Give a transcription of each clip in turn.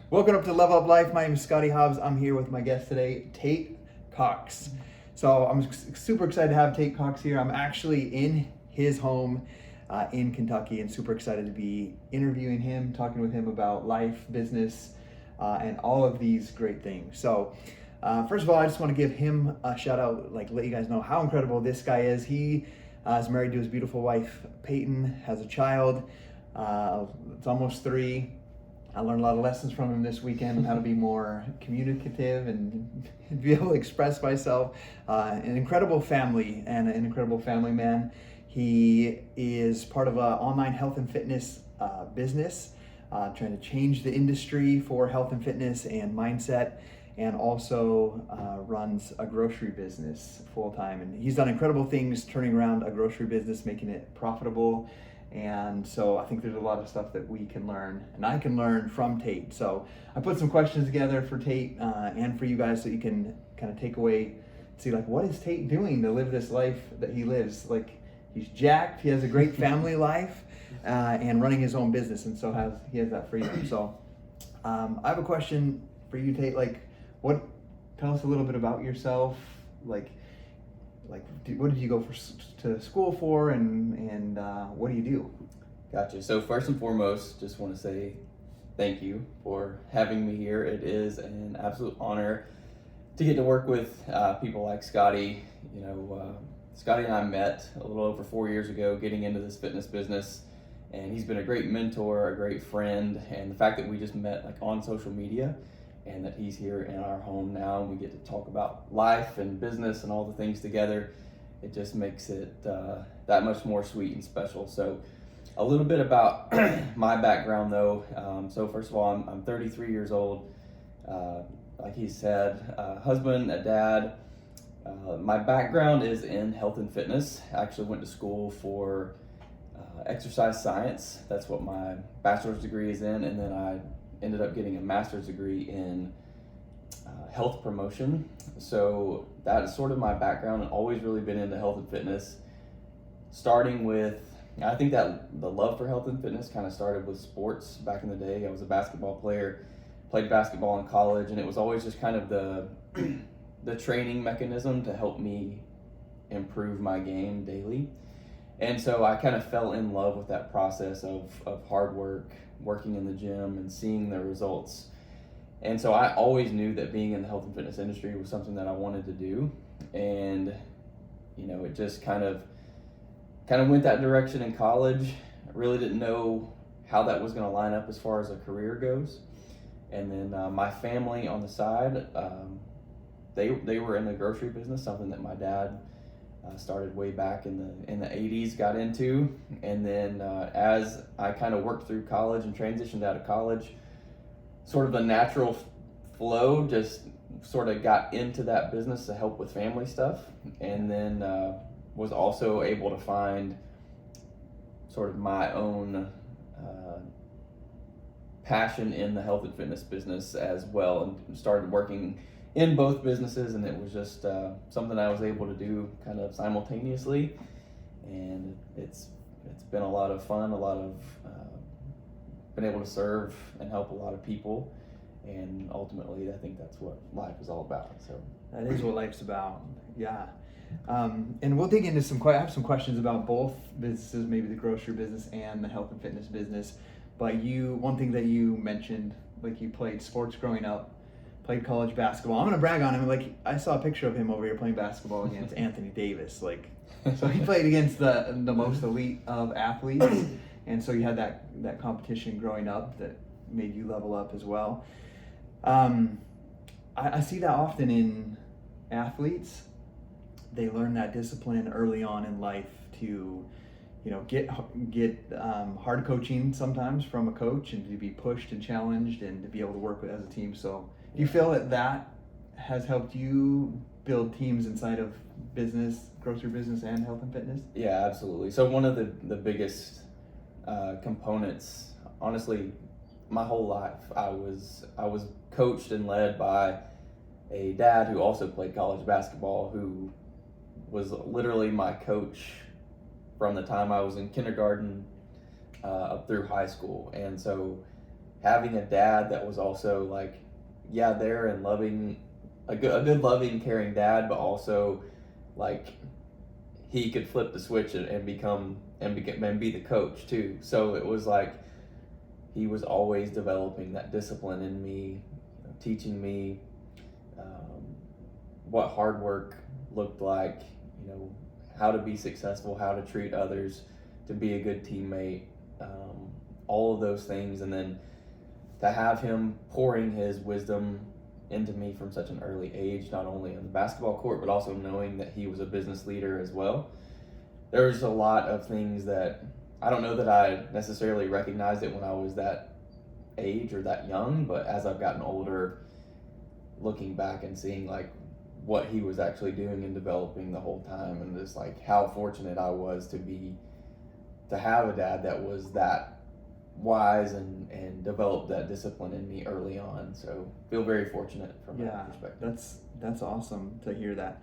Welcome up to Level Up Life. My name is Scotty Hobbs. I'm here with my guest today, Tate Cox. So I'm super excited to have Tate Cox here. I'm actually in his home in Kentucky and super excited to be interviewing him, talking with him about life, business, and all of these great things. So first of all, I just want to give him a shout out, let you guys know how incredible this guy is. He is married to his beautiful wife, Peyton, has a child. It's almost 3. I learned a lot of lessons from him this weekend on how to be more communicative and be able to express myself. An incredible family and an incredible family man. He is part of an online health and fitness business, trying to change the industry for health and fitness and mindset, and also runs a grocery business full time. And he's done incredible things turning around a grocery business, making it profitable. And so I think there's a lot of stuff that we can learn, and I can learn from Tate. So I put some questions together for Tate and for you guys, so you can kind of take away, see what is Tate doing to live this life that he lives. He's jacked, he has a great family life, and running his own business, and so he has that freedom. So I have a question for you, Tate. Tell us a little bit about yourself. What did you go to school for, and what do you do? Gotcha. So first and foremost, just want to say thank you for having me here. It is an absolute honor to get to work with people like Scotty. Scotty and I met a little over 4 years ago getting into this fitness business, and he's been a great mentor, a great friend, and the fact that we just met on social media and that he's here in our home now and we get to talk about life and business and all the things together, it just makes it that much more sweet and special. So a little bit about my background though. So first of all, I'm 33 years old. Like he said, husband, a dad. My background is in health and fitness. I actually went to school for exercise science. That's what my bachelor's degree is in, and then I ended up getting a master's degree in health promotion. So that is sort of my background, and always really been into health and fitness. Starting with, I think that the love for health and fitness kind of started with sports back in the day. I was a basketball player, played basketball in college, and it was always just kind of the training mechanism to help me improve my game daily. And so I kind of fell in love with that process of hard work, working in the gym and seeing the results. And so I always knew that being in the health and fitness industry was something that I wanted to do. And, it just kind of went that direction in college. I really didn't know how that was going to line up as far as a career goes. And then my family on the side, they were in the grocery business, something that my dad started way back in the 80s, got into. And then as I kind of worked through college and transitioned out of college, sort of a natural flow, just sort of got into that business to help with family stuff. And then was also able to find sort of my own passion in the health and fitness business as well, and started working in both businesses, and it was just something I was able to do kind of simultaneously, and it's been a lot of fun, been able to serve and help a lot of people, and ultimately I think that's what life is all about. So that is what life's about. Yeah. And we'll dig into I have some questions about both businesses, maybe the grocery business and the health and fitness business. But one thing that you mentioned, you played sports growing up, played college basketball. I'm gonna brag on him. I saw a picture of him over here playing basketball against Anthony Davis. So he played against the most elite of athletes, and so you had that competition growing up that made you level up as well. I see that often in athletes. They learn that discipline early on in life to, get hard coaching sometimes from a coach, and to be pushed and challenged and to be able to work with as a team. So do you feel that has helped you build teams inside of business, grocery business, and health and fitness? Yeah, absolutely. So one of the biggest components, honestly, my whole life, I was coached and led by a dad who also played college basketball, who was literally my coach from the time I was in kindergarten up through high school. And so having a dad that was also like, yeah, there and loving, a good loving, caring dad, but also like he could flip the switch and be the coach too. So it was like he was always developing that discipline in me, teaching me what hard work looked like, how to be successful, how to treat others, to be a good teammate, all of those things. And then to have him pouring his wisdom into me from such an early age, not only on the basketball court, but also knowing that he was a business leader as well. There's a lot of things that I don't know that I necessarily recognized it when I was that age or that young, but as I've gotten older, looking back and seeing like what he was actually doing and developing the whole time, and just like how fortunate I was to have a dad that was that wise and developed that discipline in me early on. So feel very fortunate from that perspective. That's awesome to hear that.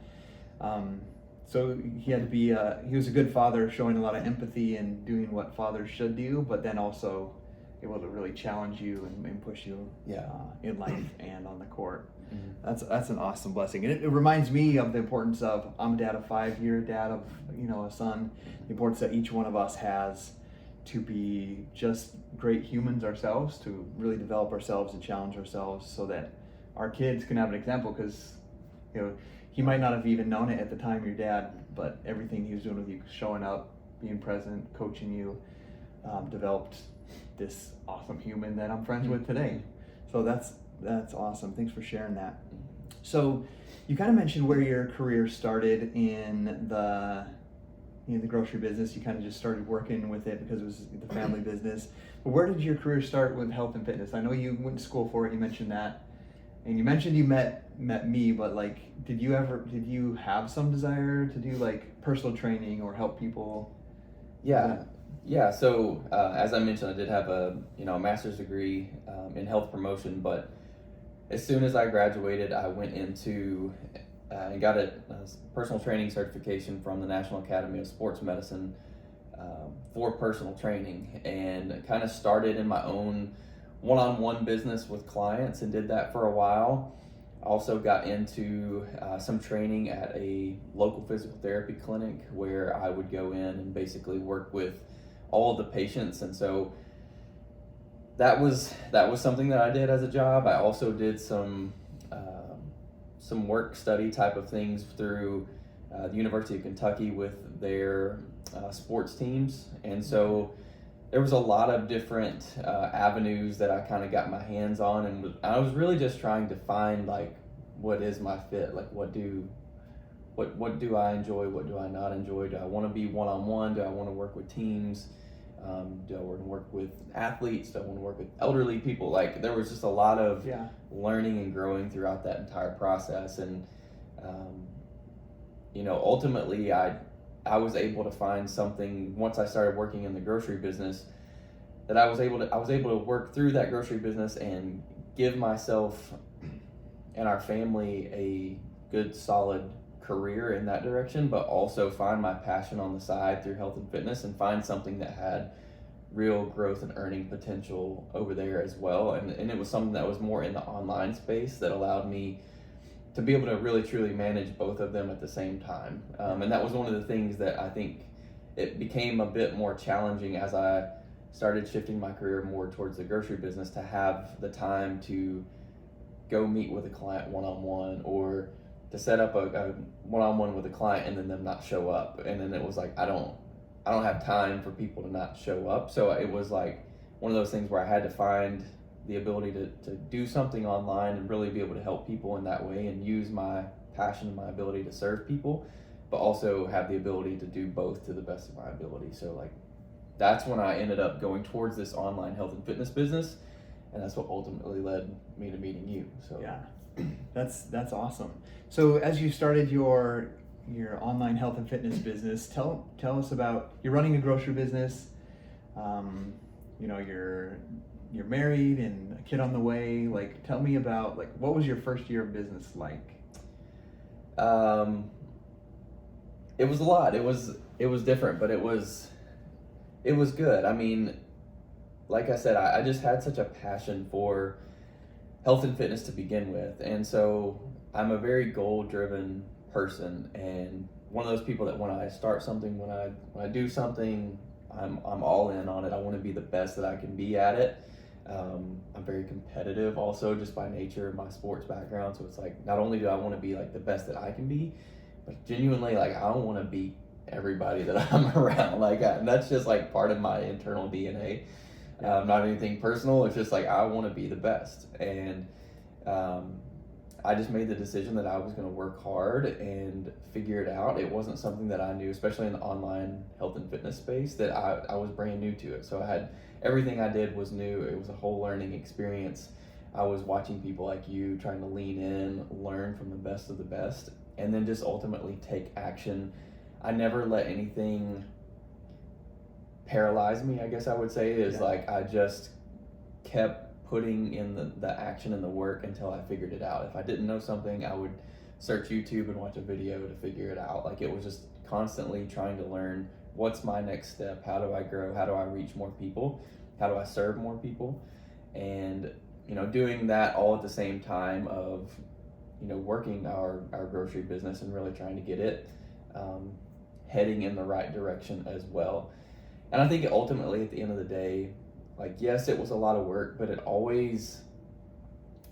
So he had to be he was a good father, showing a lot of empathy and doing what fathers should do, but then also able to really challenge you and push you in life and on the court. Mm-hmm. That's an awesome blessing. And it reminds me of the importance of, I'm a dad of 5, you're a dad of a son, the importance that each one of us has to be just great humans ourselves, to really develop ourselves and challenge ourselves so that our kids can have an example, because he might not have even known it at the time, your dad, but everything he was doing with you, showing up, being present, coaching you, developed this awesome human that I'm friends with today. So that's awesome. Thanks for sharing that. So you kind of mentioned where your career started in the grocery business. You kind of just started working with it because it was the family business. But where did your career start with health and fitness? I know you went to school for it. You mentioned that, and you mentioned you met me. But like, did you have some desire to do like personal training or help people? Yeah. So as I mentioned, I did have a master's degree in health promotion. But as soon as I graduated, I went into and got a personal training certification from the National Academy of Sports Medicine for personal training, and kind of started in my own one-on-one business with clients and did that for a while. Also got into some training at a local physical therapy clinic where I would go in and basically work with all of the patients. And so that was something that I did as a job. I also did some work study type of things through the University of Kentucky with their sports teams. And so there was a lot of different avenues that I kind of got my hands on, and I was really just trying to find like, what is my fit? Like, what do I enjoy? What do I not enjoy? Do I want to be one-on-one? Do I want to work with teams? Do I want to work with athletes? Do I want to work with elderly people? Like, there was just a lot of learning and growing throughout that entire process. And, ultimately I was able to find something once I started working in the grocery business, that I was able to work through that grocery business and give myself and our family a good solid career in that direction, but also find my passion on the side through health and fitness, and find something that had real growth and earning potential over there as well. And it was something that was more in the online space that allowed me to be able to really truly manage both of them at the same time. And that was one of the things that I think it became a bit more challenging as I started shifting my career more towards the grocery business, to have the time to go meet with a client one-on-one, or to set up a one-on-one with a client and then them not show up. And then it was like, I don't have time for people to not show up. So it was like one of those things where I had to find the ability to do something online and really be able to help people in that way, and use my passion and my ability to serve people, but also have the ability to do both to the best of my ability. So like, that's when I ended up going towards this online health and fitness business, and that's what ultimately led me to meeting you. So yeah, that's awesome. So as you started your online health and fitness business, tell us about, you're running a grocery business. You're married and a kid on the way. Like, tell me about, like, what was your first year of business like? It was a lot. It was different, but it was good. I mean, like I said, I just had such a passion for health and fitness to begin with. And so I'm a very goal-driven person, and one of those people that when I start something, when I do something, I'm all in on it. I want to be the best that I can be at it. I'm very competitive also, just by nature of my sports background. So it's like, not only do I want to be like the best that I can be, but genuinely, like, I don't want to beat everybody that I'm around. Like, and that's just like part of my internal DNA. Not anything personal. It's just like, I want to be the best. And I just made the decision that I was going to work hard and figure it out. It wasn't something that I knew, especially in the online health and fitness space, that I was brand new to it. So I had, everything I did was new. It was a whole learning experience. I was watching people like you trying to lean in, learn from the best of the best, and then just ultimately take action. I never let anything paralyze me, I guess I would say, is like, I just kept putting in the action and the work until I figured it out. If I didn't know something, I would search YouTube and watch a video to figure it out. Like, it was just constantly trying to learn, what's my next step? How do I grow? How do I reach more people? How do I serve more people? And, you know, doing that all at the same time of, you know, working our grocery business and really trying to get it heading in the right direction as well. And I think ultimately at the end of the day, like, yes, it was a lot of work, but it always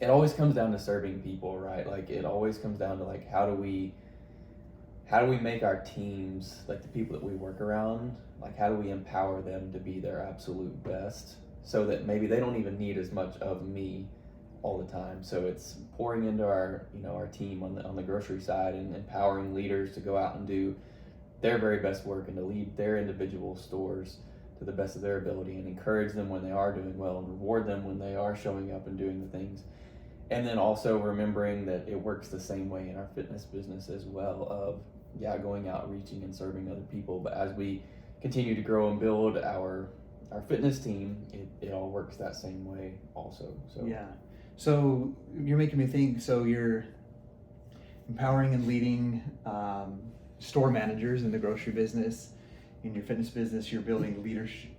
comes down to serving people, right? Like, it always comes down to, like, how do we make our teams, like the people that we work around, like, how do we empower them to be their absolute best, so that maybe they don't even need as much of me all the time. So it's pouring into our, you know, our team on the grocery side, and empowering leaders to go out and do their very best work and to lead their individual stores to the best of their ability, and encourage them when they are doing well, and reward them when they are showing up and doing the things. And then also remembering that it works the same way in our fitness business as well, of going out, reaching and serving other people. But as we continue to grow and build our fitness team, it all works that same way also. So you're making me think, so you're empowering and leading store managers in the grocery business. In your fitness business, you're building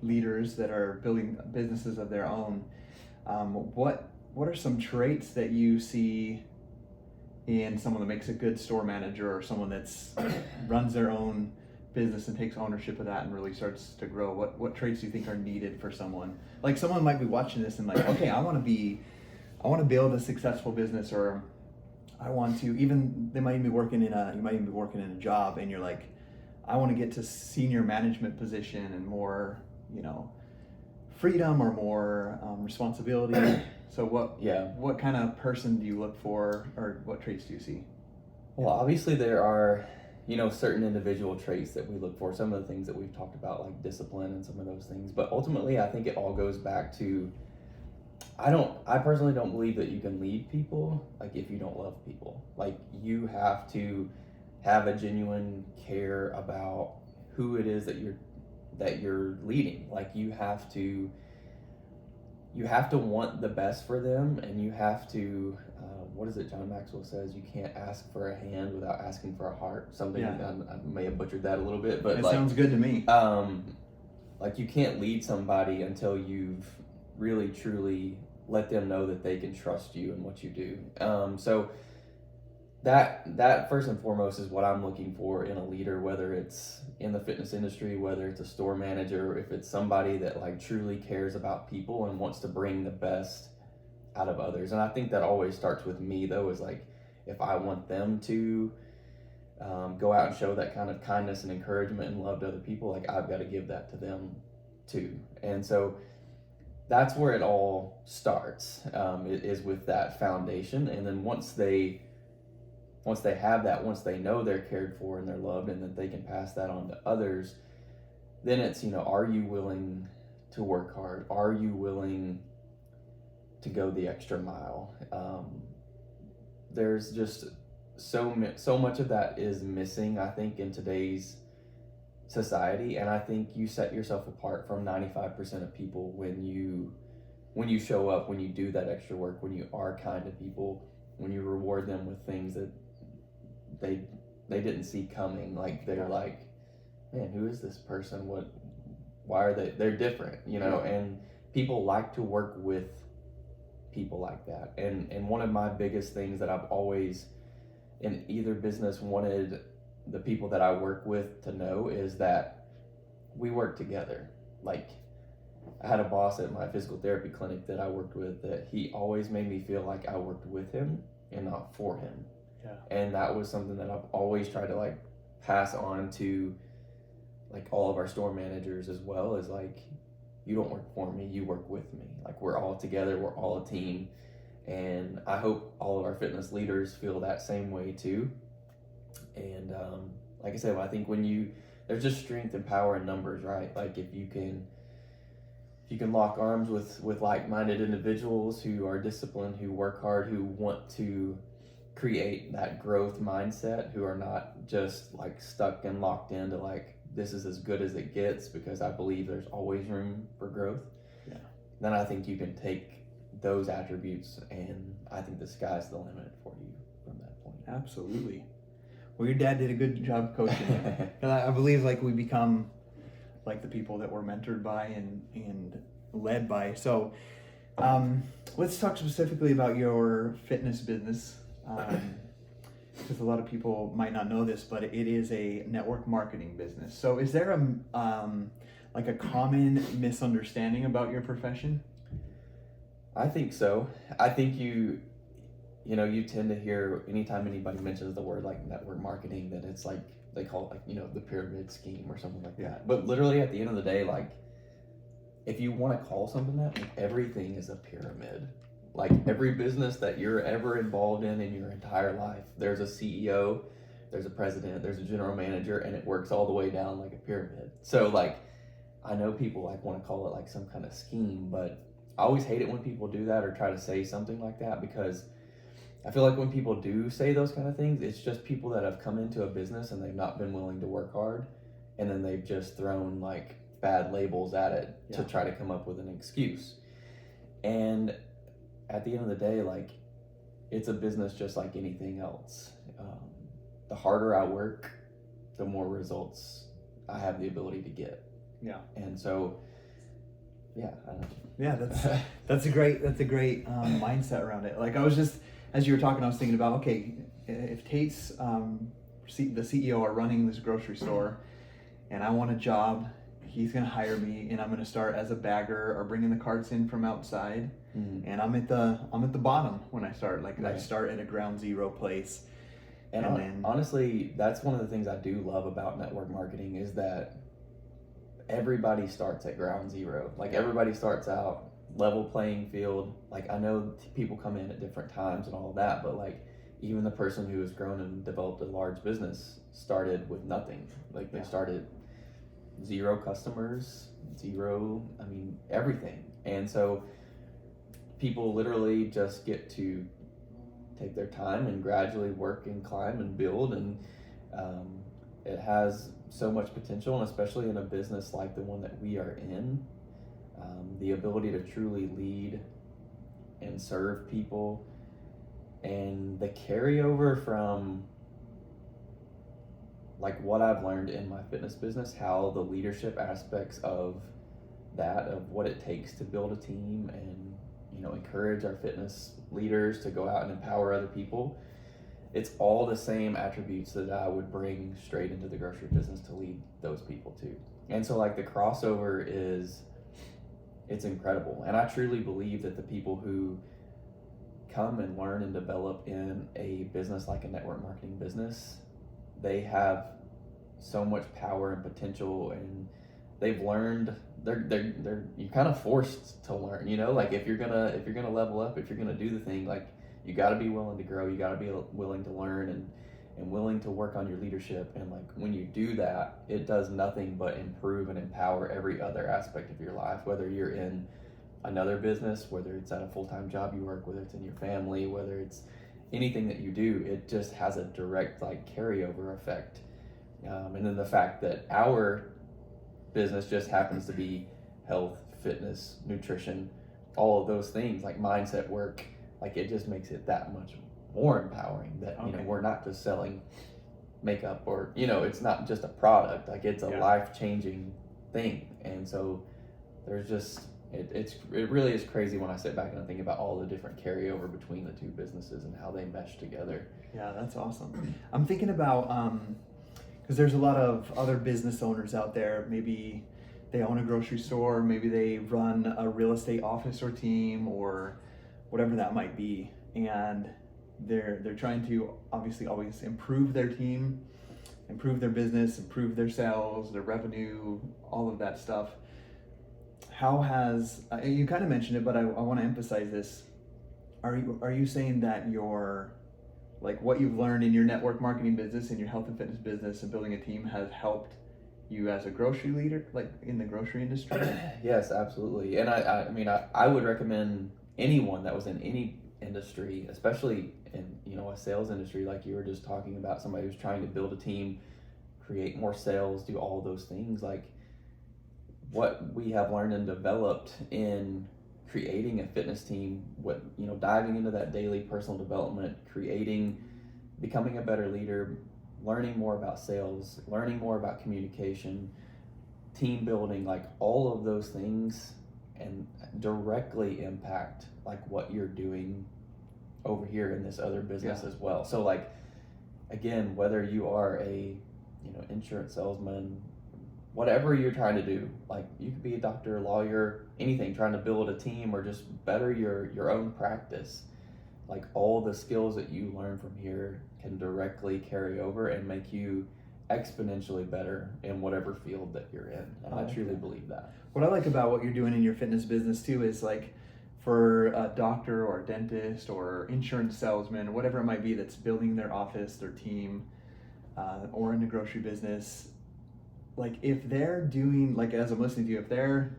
leaders that are building businesses of their own. What are some traits that you see in someone that makes a good store manager, or someone that's runs their own business and takes ownership of that and really starts to grow? What traits do you think are needed for someone? Like, someone might be watching this and like, okay, I want to build a successful business, or I want to, even they might even be working in a job, and you're like, I want to get to senior management position and more, you know, freedom or more responsibility. So what kind of person do you look for, or what traits do you see? Well, obviously there are, you know, certain individual traits that we look for. Some of the things that we've talked about, like discipline and some of those things. But ultimately, I think it all goes back to, I personally don't believe that you can lead people, like, if you don't love people. Like, you have to have a genuine care about who it is that you're leading. Like, you have to want the best for them, and you have to, what is it John Maxwell says, you can't ask for a hand without asking for a heart, something. I may have butchered that a little bit, but it sounds good to me. Like, you can't lead somebody until you've really truly let them know that they can trust you and what you do. So that first and foremost is what I'm looking for in a leader, whether it's in the fitness industry, whether it's a store manager, if it's somebody that, like, truly cares about people and wants to bring the best out of others. And I think that always starts with me, though, is like, if I want them to go out and show that kind of kindness and encouragement and love to other people, like, I've got to give that to them too. And so that's where it all starts, is with that foundation. And then once they have that, once they know they're cared for and they're loved, and that they can pass that on to others, then it's, you know, are you willing to work hard? Are you willing to go the extra mile? There's just so much of that is missing, I think, in today's society. And I think you set yourself apart from 95% of people when you show up, when you do that extra work, when you are kind to people, when you reward them with things that they didn't see coming. Like, they're like, man, who is this person? Why are they're different, you know? And people like to work with people like that. And one of my biggest things that I've always in either business wanted the people that I work with to know is that we work together. Like, I had a boss at my physical therapy clinic that I worked with that he always made me feel like I worked with him and not for him. Yeah. And that was something that I've always tried to like pass on to like all of our store managers as well, is like, you don't work for me, you work with me. Like, we're all together, we're all a team. And I hope all of our fitness leaders feel that same way too. And like I said, I think there's just strength and power in numbers, right? Like, if you can lock arms with like-minded individuals who are disciplined, who work hard, who want to create that growth mindset, who are not just like stuck and locked into like, this is as good as it gets because I believe there's always room for growth. Yeah. Then I think you can take those attributes, and I think the sky's the limit for you from that point. Absolutely. Well, your dad did a good job coaching. And I believe like we become like the people that we're mentored by and led by. So let's talk specifically about your fitness business. Because a lot of people might not know this, but it is a network marketing business. So is there like a common misunderstanding about your profession? I think so. I think you tend to hear anytime anybody mentions the word like network marketing that it's like, they call it like, the pyramid scheme or something like that. But literally at the end of the day, like, if you want to call something that, like, everything is a pyramid. Like, every business that you're ever involved in your entire life, there's a CEO, there's a president, there's a general manager, and it works all the way down like a pyramid. So like, I know people like want to call it like some kind of scheme, but I always hate it when people do that or try to say something like that, because I feel like when people do say those kind of things, it's just people that have come into a business and they've not been willing to work hard, and then they've just thrown like bad labels at it to try to come up with an excuse. And at the end of the day, like, it's a business just like anything else. The harder I work, the more results I have the ability to get. Yeah. And so, yeah, I don't know. Yeah, that's a great mindset around it. Like, I was just, as you were talking, I was thinking about, okay, if Tate's the CEO are running this grocery store, and I want a job, he's gonna hire me, and I'm gonna start as a bagger or bringing the carts in from outside, and I'm at the bottom when I start. Like, right. I start at a ground zero place. And then, honestly, that's one of the things I do love about network marketing is that everybody starts at ground zero. Like, everybody starts out level playing field. Like, I know people come in at different times and all of that, but like, even the person who has grown and developed a large business started with nothing. Like, they started zero customers, everything. And so people literally just get to take their time and gradually work and climb and build, and it has so much potential, and especially in a business like the one that we are in, the ability to truly lead and serve people, and the carryover from like what I've learned in my fitness business, how the leadership aspects of that, of what it takes to build a team and encourage our fitness leaders to go out and empower other people. It's all the same attributes that I would bring straight into the grocery business to lead those people too. And so like the crossover it's incredible. And I truly believe that the people who come and learn and develop in a business like a network marketing business, they have so much power and potential, and they've learned. You're kind of forced to learn. Like, if you're gonna level up, if you're gonna do the thing, like, you got to be willing to grow. You got to be willing to learn and willing to work on your leadership. And like, when you do that, it does nothing but improve and empower every other aspect of your life. Whether you're in another business, whether it's at a full-time job you work, whether it's in your family, whether it's anything that you do, it just has a direct like carryover effect. And then the fact that our business just happens to be health, fitness, nutrition, all of those things, like mindset work, like, it just makes it that much more empowering that, we're not just selling makeup or, it's not just a product, like, it's a life-changing thing. And so there's just, it really is crazy when I sit back and I think about all the different carryover between the two businesses and how they mesh together. Yeah, that's awesome. I'm thinking about, because there's a lot of other business owners out there. Maybe they own a grocery store, maybe they run a real estate office or team or whatever that might be. And they're trying to obviously always improve their team, improve their business, improve their sales, their revenue, all of that stuff. How has, you kind of mentioned it, but I want to emphasize this. Are you saying that like what you've learned in your network marketing business and your health and fitness business and building a team has helped you as a grocery leader, like in the grocery industry? Yes, absolutely. And I mean, I would recommend anyone that was in any industry, especially in, a sales industry, like you were just talking about, somebody who's trying to build a team, create more sales, do all those things, like what we have learned and developed in creating a fitness team, diving into that daily personal development, becoming a better leader, learning more about sales, learning more about communication, team building, like all of those things, and directly impact like what you're doing over here in this other business as well. So like, again, whether you are a insurance salesman, whatever you're trying to do, like you could be a doctor, lawyer, anything, trying to build a team or just better your own practice, like all the skills that you learn from here can directly carry over and make you exponentially better in whatever field that you're in. And I truly believe that. What I like about what you're doing in your fitness business too is like for a doctor or a dentist or insurance salesman or whatever it might be that's building their office, their team, or in the grocery business, like if they're doing, like as I'm listening to you, if they're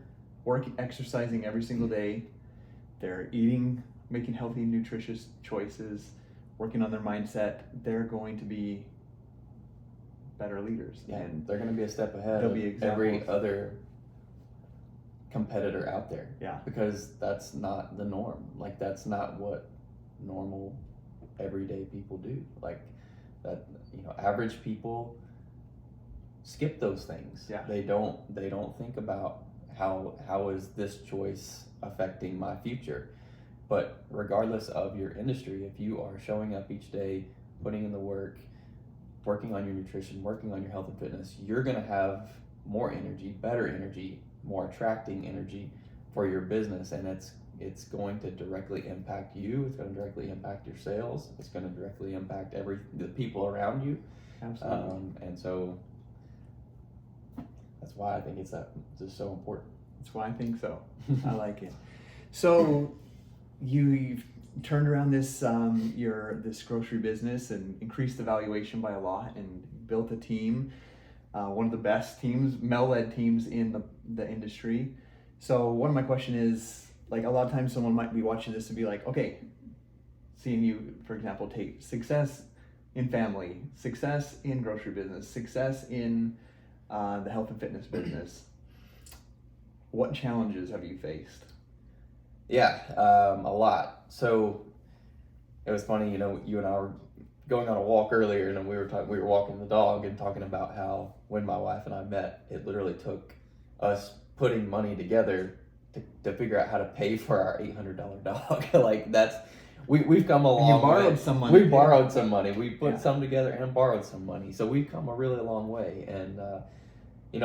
exercising every single day, they're eating, making healthy, nutritious choices, working on their mindset, they're going to be better leaders. Yeah, and they're going to be a step ahead of every other competitor out there. Yeah. Because that's not the norm. Like that's not what normal everyday people do. Like that, average people skip those things. Yeah. They don't think about how is this choice affecting my future. But regardless of your industry, if you are showing up each day, putting in the work, working on your nutrition, working on your health and fitness, you're going to have more energy, better energy, more attracting energy for your business, and it's going to directly impact you. It's going to directly impact your sales. It's going to directly impact the people around you. Absolutely. And so that's why I think it's just so important. That's why I think so. I like it. So you've turned around this this grocery business and increased the valuation by a lot and built a team, one of the best teams, male-led teams in the industry. So one of my question is, like a lot of times someone might be watching this and be like, okay, seeing you, for example, Tate, success in family, success in grocery business, success in the health and fitness business. What challenges have you faced? Yeah, a lot. So it was funny, you and I were going on a walk earlier, and we were walking the dog and talking about how when my wife and I met, it literally took us putting money together to figure out how to pay for our $800 dog. Like we've come a long way. You borrowed some money. We borrowed some money. We put some together and borrowed some money. So we've come a really long way. And,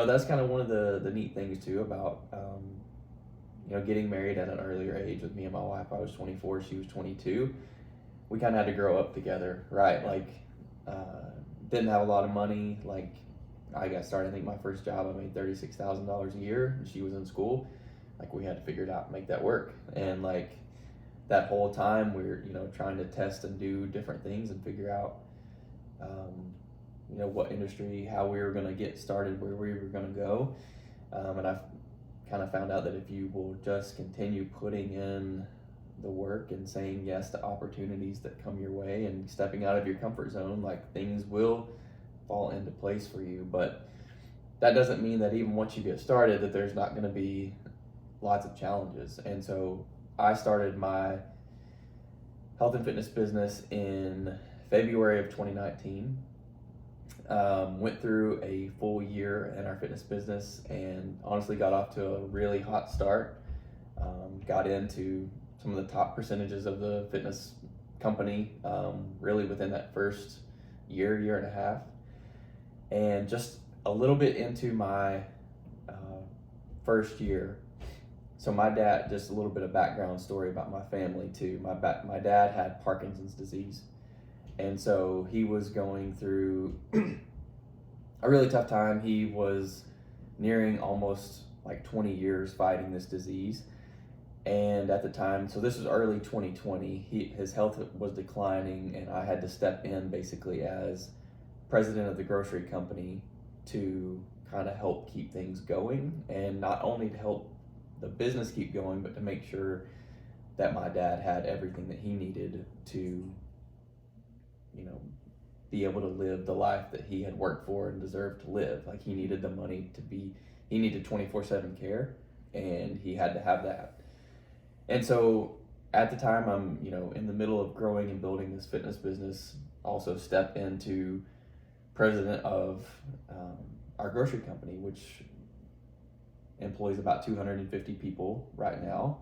that's kind of one of the neat things too about, getting married at an earlier age with me and my wife. I was 24, she was 22. We kind of had to grow up together, right? Like, didn't have a lot of money. Like, I got started, I think my first job, I made $36,000 a year, and she was in school. Like, we had to figure it out and make that work. And like, that whole time we were, trying to test and do different things and figure out, what industry, how we were going to get started, where we were going to go. And I've kind of found out that if you will just continue putting in the work and saying yes to opportunities that come your way and stepping out of your comfort zone, like things will fall into place for you. But that doesn't mean that even once you get started that there's not going to be lots of challenges. And so I started my health and fitness business in February of 2019. Went through a full year in our fitness business and honestly got off to a really hot start. got into some of the top percentages of the fitness company, really within that first year and a half. And just a little bit into my first year. So my dad, just a little bit of background story about my family too. My dad had Parkinson's disease. And so he was going through a really tough time. He was nearing almost like 20 years fighting this disease. And at the time, so this was early 2020, his health was declining, and I had to step in basically as president of the grocery company to kind of help keep things going, and not only to help the business keep going, but to make sure that my dad had everything that he needed to, be able to live the life that he had worked for and deserved to live. Like, he needed the money he needed 24/7 care, and he had to have that. And so at the time, I'm, in the middle of growing and building this fitness business, also step into president of our grocery company, which employs about 250 people right now.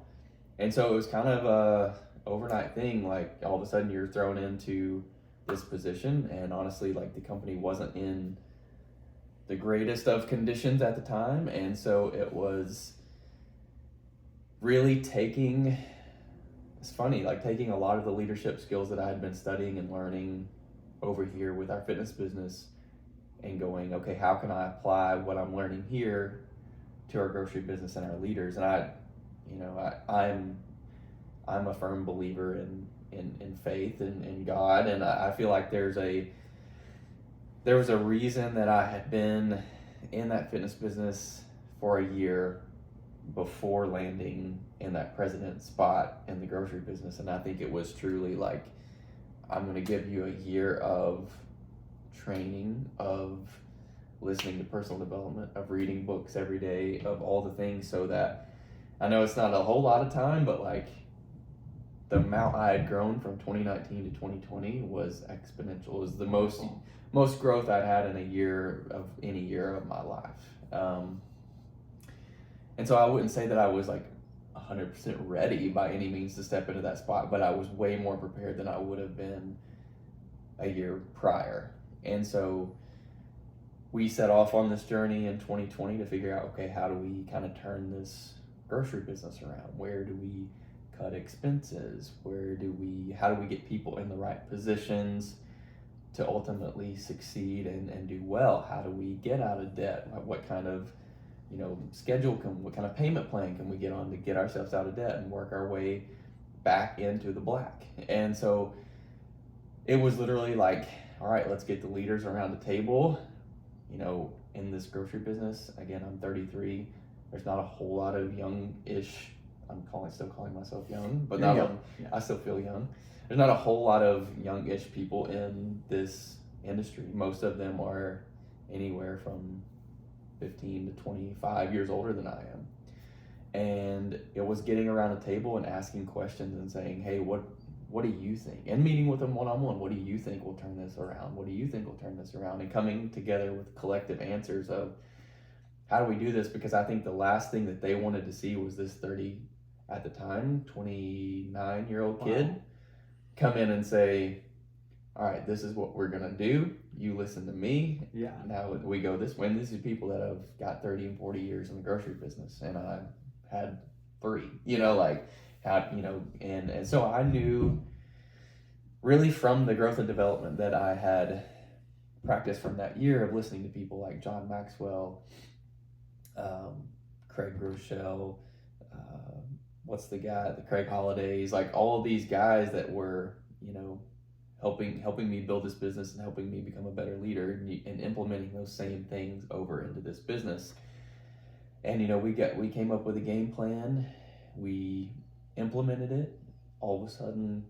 And so it was kind of a overnight thing. Like, all of a sudden you're thrown into this position, and honestly, like, the company wasn't in the greatest of conditions at the time. And so it was really taking a lot of the leadership skills that I had been studying and learning over here with our fitness business, and going, okay, how can I apply what I'm learning here to our grocery business and our leaders? And I'm a firm believer in faith and in God, and I feel like there was a reason that I had been in that fitness business for a year before landing in that president spot in the grocery business. And I think it was truly like, I'm going to give you a year of training, of listening to personal development, of reading books every day, of all the things, so that, I know it's not a whole lot of time, but like, the amount I had grown from 2019 to 2020 was exponential. It was the most growth I'd had in any year of my life. And so I wouldn't say that I was like 100% ready by any means to step into that spot, but I was way more prepared than I would have been a year prior. And so we set off on this journey in 2020 to figure out, okay, how do we kind of turn this grocery business around? Where do we cut expenses? How do we get people in the right positions to ultimately succeed and do well? How do we get out of debt? What kind of what kind of payment plan can we get on to get ourselves out of debt and work our way back into the black? And so it was literally like, all right, let's get the leaders around the table. In this grocery business, again, I'm 33. There's not a whole lot of young-ish, still calling myself young, but not young. Yeah. I still feel young. There's not a whole lot of young-ish people in this industry. Most of them are anywhere from 15 to 25 years older than I am. And it was getting around a table and asking questions and saying, hey, what do you think? And meeting with them one-on-one. What do you think will turn this around? What do you think will turn this around? And coming together with collective answers of, how do we do this? Because I think the last thing that they wanted to see was this 29-year-old kid come in and say, all right, this is what we're going to do. You listen to me. Yeah. Now we go this way. And this is people that have got 30 and 40 years in the grocery business. And I had 3, and so I knew really from the growth and development that I had practiced from that year of listening to people like John Maxwell, Craig Rochelle, the Craig Holidays, like all of these guys that were, helping me build this business and helping me become a better leader, and implementing those same things over into this business. And we came up with a game plan, we implemented it. All of a sudden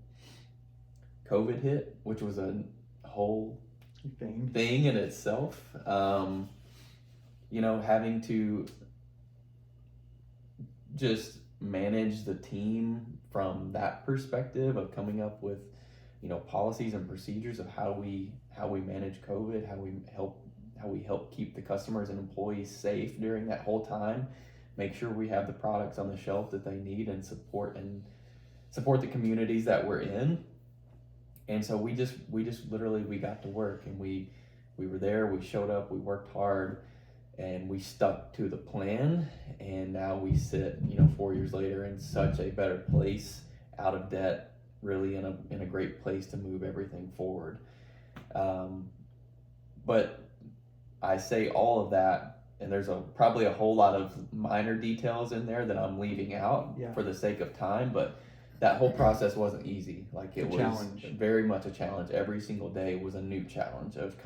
COVID hit, which was a whole thing in itself. Having to just manage the team from that perspective of coming up with policies and procedures of how we manage COVID, how we help keep the customers and employees safe during that whole time, make sure we have the products on the shelf that they need and support the communities that we're in. And so we just literally, we got to work, and we were there, we showed up, we worked hard, and we stuck to the plan. And now we sit, 4 years later, in such a better place, out of debt, really in a great place to move everything forward. But I say all of that, and there's probably a whole lot of minor details in there that I'm leaving out for the sake of time, but that whole process wasn't easy. Like, it was challenge. Very much a challenge. Every single day was a new challenge of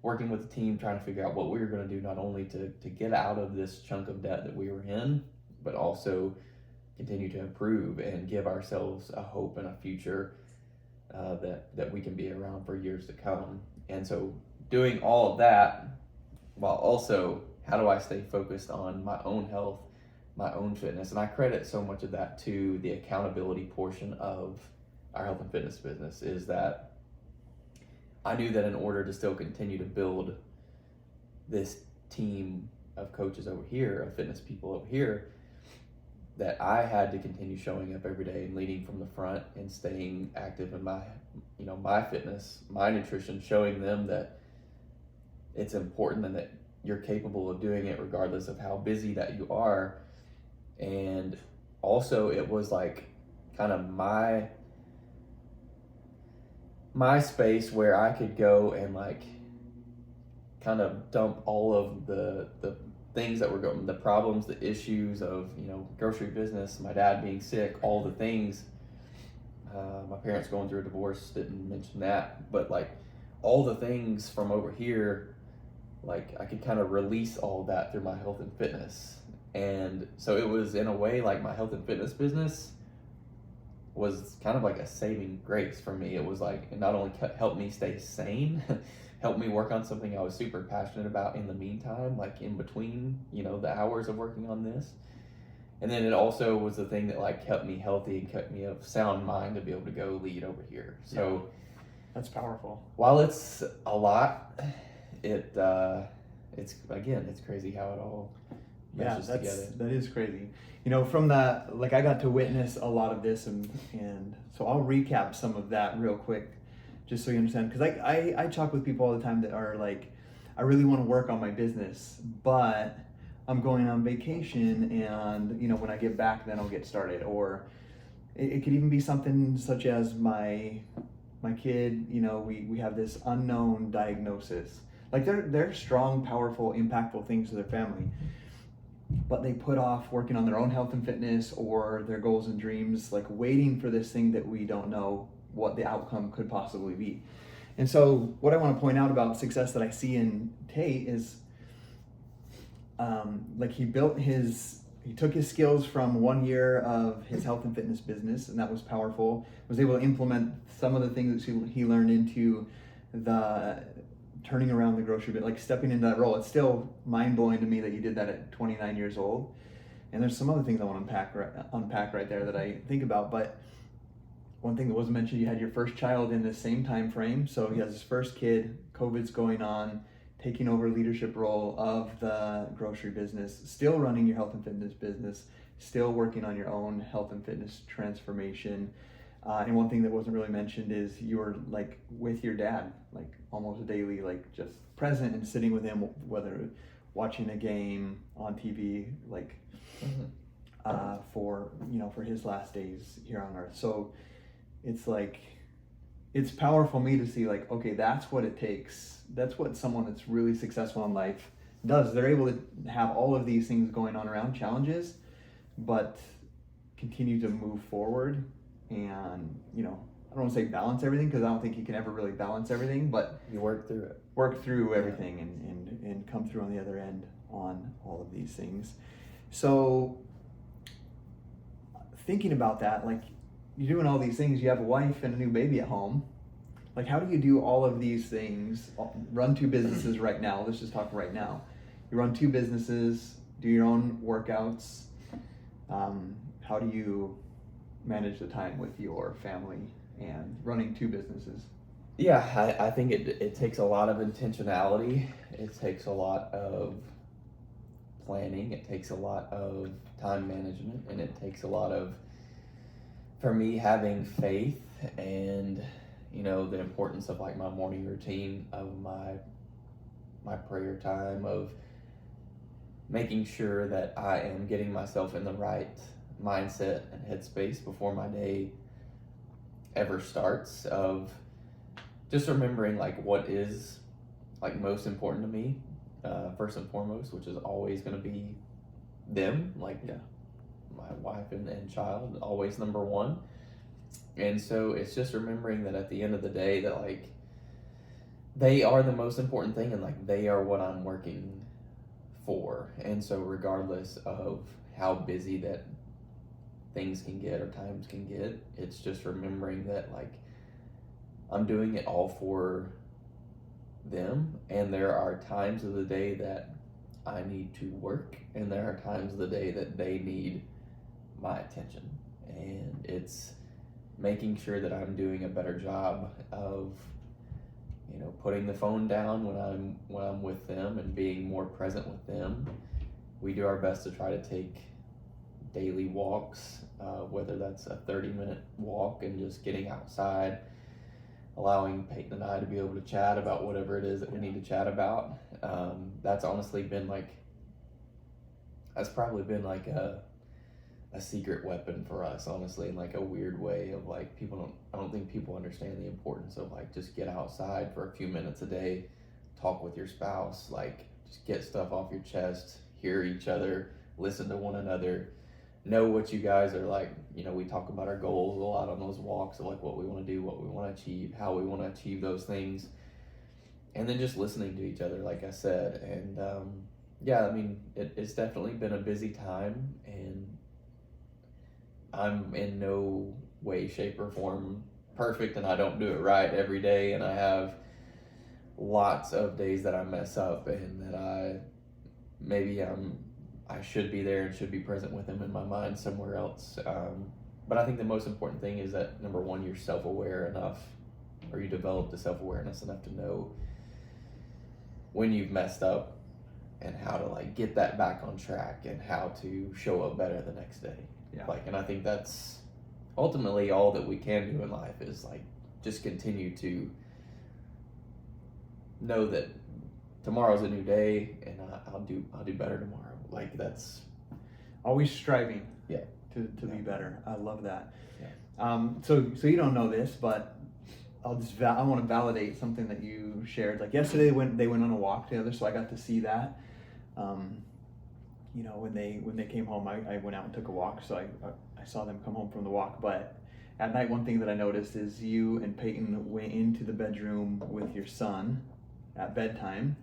working with the team, trying to figure out what we were going to do, not only to get out of this chunk of debt that we were in, but also continue to improve and give ourselves a hope and a future that we can be around for years to come. And so doing all of that, while also, how do I stay focused on my own health, my own fitness? And I credit so much of that to the accountability portion of our health and fitness business, is that I knew that in order to still continue to build this team of coaches over here, of fitness people over here, that I had to continue showing up every day and leading from the front and staying active in my fitness, my nutrition, showing them that it's important and that you're capable of doing it regardless of how busy that you are. And also, it was like kind of my space where I could go and like kind of dump all of the things that were going, the problems, the issues of, grocery business, my dad being sick, all the things, my parents going through a divorce, didn't mention that, but like all the things from over here, like I could kind of release all of that through my health and fitness. And so it was, in a way, like my health and fitness business was kind of like a saving grace for me. It was like, it not only helped me stay sane, helped me work on something I was super passionate about in the meantime, like in between, the hours of working on this. And then it also was the thing that like kept me healthy and kept me of sound mind to be able to go lead over here. So that's powerful. While it's a lot, it's crazy how it all meshes together. That is crazy. From that, like I got to witness a lot of this, and so I'll recap some of that real quick, just so you understand. Because I talk with people all the time that are like, I really want to work on my business, but I'm going on vacation, and when I get back, then I'll get started. Or it could even be something such as my kid. We have this unknown diagnosis. Like they're strong, powerful, impactful things to their family, but they put off working on their own health and fitness or their goals and dreams, like waiting for this thing that we don't know what the outcome could possibly be. And so what I want to point out about success that I see in Tate is like he took his skills from 1 year of his health and fitness business, and that was powerful. Was able to implement some of the things that he learned into the turning around the grocery bit, like stepping into that role. It's still mind-blowing to me that you did that at 29 years old. And there's some other things I want to unpack right there that I think about. But one thing that wasn't mentioned, you had your first child in the same time frame. So he has his first kid, COVID's going on, taking over leadership role of the grocery business, still running your health and fitness business, still working on your own health and fitness transformation. And one thing that wasn't really mentioned is you were like with your dad, like almost daily, like just present and sitting with him, whether watching a game on TV, like for his last days here on earth. So it's like, it's powerful for me to see like, okay, that's what it takes. That's what someone that's really successful in life does. They're able to have all of these things going on around, challenges, but continue to move forward. And I don't want to say balance everything, because I don't think you can ever really balance everything, but you work through everything and come through on the other end on all of these things. So thinking about that, like you're doing all these things, you have a wife and a new baby at home. Like, how do you do all of these things, run 2 businesses right now? Let's just talk right now. You run 2 businesses, do your own workouts. How do you manage the time with your family and running 2 businesses? Yeah, I think it takes a lot of intentionality. It takes a lot of planning, it takes a lot of time management, and it takes a lot of, for me, having faith and, you know, the importance of like my morning routine, of my prayer time, of making sure that I am getting myself in the right mindset and headspace before my day ever starts, of just remembering like what is like most important to me, first and foremost, which is always going to be them, like my wife and child, always number one. And so it's just remembering that at the end of the day that like they are the most important thing, and like they are what I'm working for. And so regardless of how busy that things can get or times can get, it's just remembering that like I'm doing it all for them, and there are times of the day that I need to work, and there are times of the day that they need my attention. And it's making sure that I'm doing a better job of, you know, putting the phone down when I'm with them and being more present with them. We do our best to try to take daily walks, whether that's a 30-minute walk and just getting outside, allowing Peyton and I to be able to chat about whatever it is that we need to chat about. That's honestly been like, that's probably been like a secret weapon for us, honestly, in like a weird way of like, I don't think people understand the importance of like just get outside for a few minutes a day, talk with your spouse, like just get stuff off your chest, hear each other, listen to one another, know what you guys are like. You know, we talk about our goals a lot on those walks, of like what we want to do, what we want to achieve, how we want to achieve those things, and then just listening to each other, like I said. And yeah, I mean, it's definitely been a busy time, and I'm in no way, shape, or form perfect, and I don't do it right every day, and I have lots of days that I mess up, and that I should be there and should be present with them in my mind somewhere else. But I think the most important thing is that, number one, you're self-aware enough, or you develop the self-awareness enough to know when you've messed up and how to like get that back on track and how to show up better the next day. Yeah. Like, and I think that's ultimately all that we can do in life, is like just continue to know that tomorrow's a new day, and I'll do better tomorrow. Like, that's always striving. Yeah. To be better. I love that. Yeah. So you don't know this, but I want to validate something that you shared. Like yesterday, when they went on a walk together, so I got to see that. You know, when they came home, I went out and took a walk, so I saw them come home from the walk. But at night, one thing that I noticed is you and Peyton went into the bedroom with your son at bedtime.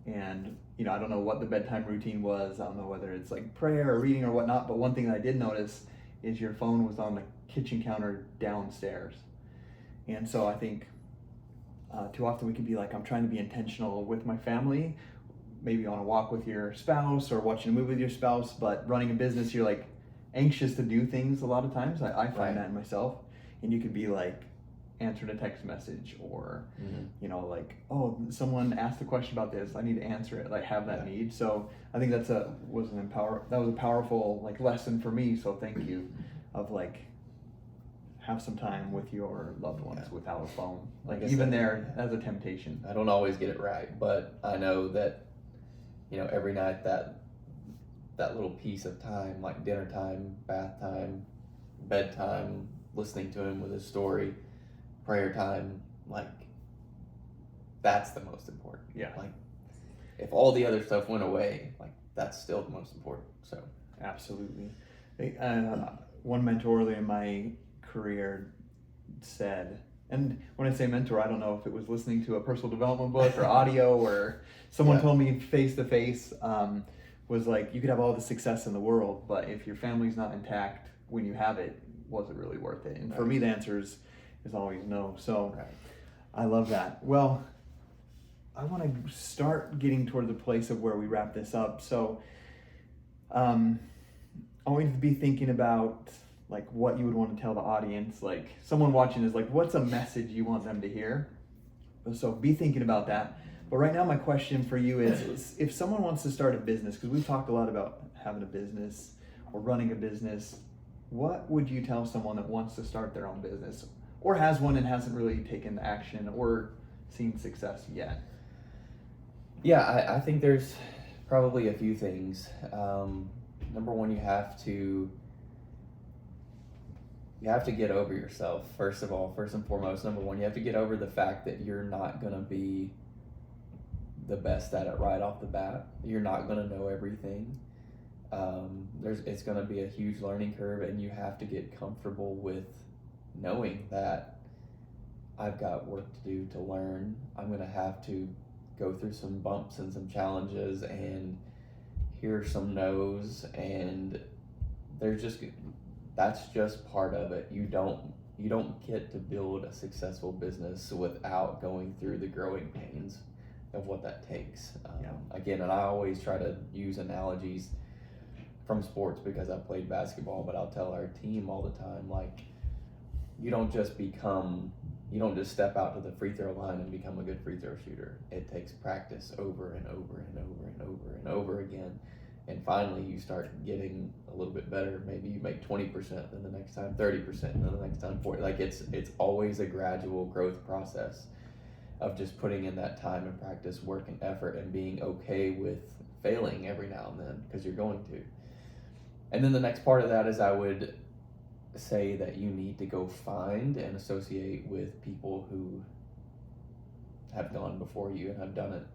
And, you know, I don't know what the bedtime routine was. I don't know whether it's like prayer or reading or whatnot. But one thing that I did notice is your phone was on the kitchen counter downstairs. And so I think too often we can be like, I'm trying to be intentional with my family, maybe on a walk with your spouse or watching a movie with your spouse, but running a business, you're like anxious to do things a lot of times. I find that in myself. And you could be like answering a text message, or, you know, like, oh, someone asked a question about this, I need to answer it, like have that need. So I think that was a powerful like lesson for me. So thank you, of like, have some time with your loved ones without a phone. Like even there as a temptation. I don't always get it right, but I know that, you know, every night that little piece of time, like dinner time, bath time, bedtime, listening to him with his story, prayer time, like that's the most important. Yeah. Like if all the other stuff went away, like that's still the most important. So absolutely. One mentor early in my career said, and when I say mentor, I don't know if it was listening to a personal development book or audio, or someone told me face to face, was like, you could have all the success in the world, but if your family's not intact when you have it, was it really worth it? And for me, the answer is always no. So I love that. Well, I want to start getting toward the place of where we wrap this up. So I want you to be thinking about like what you would want to tell the audience. Like someone watching is like, what's a message you want them to hear? So be thinking about that. But right now, my question for you is if someone wants to start a business, because we've talked a lot about having a business or running a business, what would you tell someone that wants to start their own business or has one and hasn't really taken action or seen success yet? Yeah, I think there's probably a few things. Number one, you have to get over yourself. First and foremost, number one, you have to get over the fact that you're not going to be the best at it right off the bat. You're not going to know everything. It's going to be a huge learning curve, and you have to get comfortable with knowing that I've got work to do to learn. I'm going to have to go through some bumps and some challenges and hear some no's, and that's just part of it. You don't get to build a successful business without going through the growing pains of what that takes. Again, and I always try to use analogies from sports because I played basketball, but I'll tell our team all the time, like, you don't just step out to the free throw line and become a good free throw shooter. It takes practice over and over and over and over and over again. And finally you start getting a little bit better. Maybe you make 20%, then the next time 30%, and then the next time 40%. Like it's always a gradual growth process of just putting in that time and practice, work and effort, and being okay with failing every now and then, because you're going to. And then the next part of that is I would say that you need to go find and associate with people who have gone before you and have done it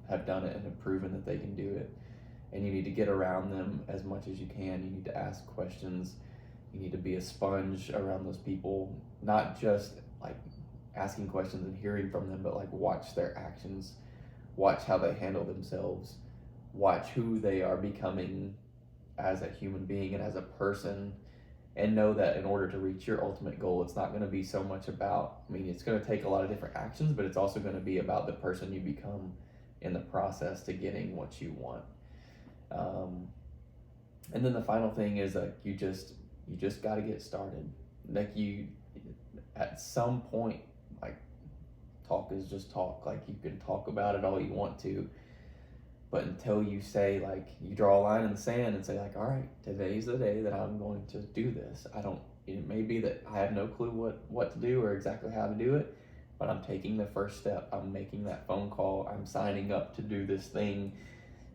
and have proven that they can do it. And you need to get around them as much as you can. You need to ask questions. You need to be a sponge around those people, not just like asking questions and hearing from them, but like watch their actions, watch how they handle themselves, watch who they are becoming as a human being and as a person, and know that in order to reach your ultimate goal, it's not going to be so much about, it's going to take a lot of different actions, but it's also going to be about the person you become in the process to getting what you want. And then the final thing is like you just got to get started. Like you, at some point, like talk is just talk. Like you can talk about it all you want to, but until you say, like, you draw a line in the sand and say like, all right, today's the day that I'm going to do this. It may be that I have no clue what to do or exactly how to do it, but I'm taking the first step. I'm making that phone call. I'm signing up to do this thing.